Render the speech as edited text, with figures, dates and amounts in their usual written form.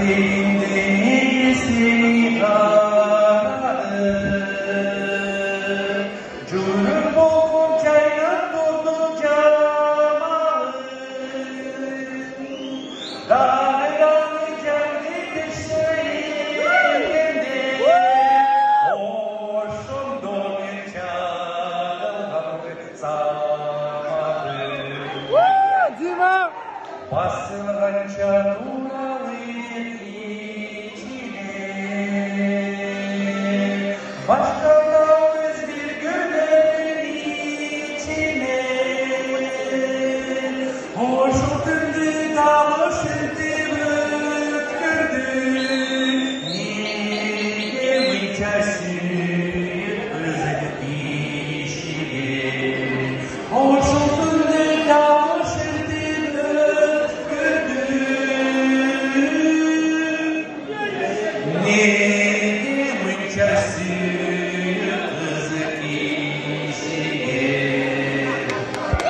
kalbimde seni aradım. Cürüm bokum kaynak buldu camalı. Dağlarını kendi peşlerinde. Hoşum dolu çağlar zamanı. Basılan çağrıların içine başkalarımız bir gönül içine hoşum döndü kavuşuldu ötkürdü niye içersin özü işine hoşum döndü kavuşuldu ötkürdü.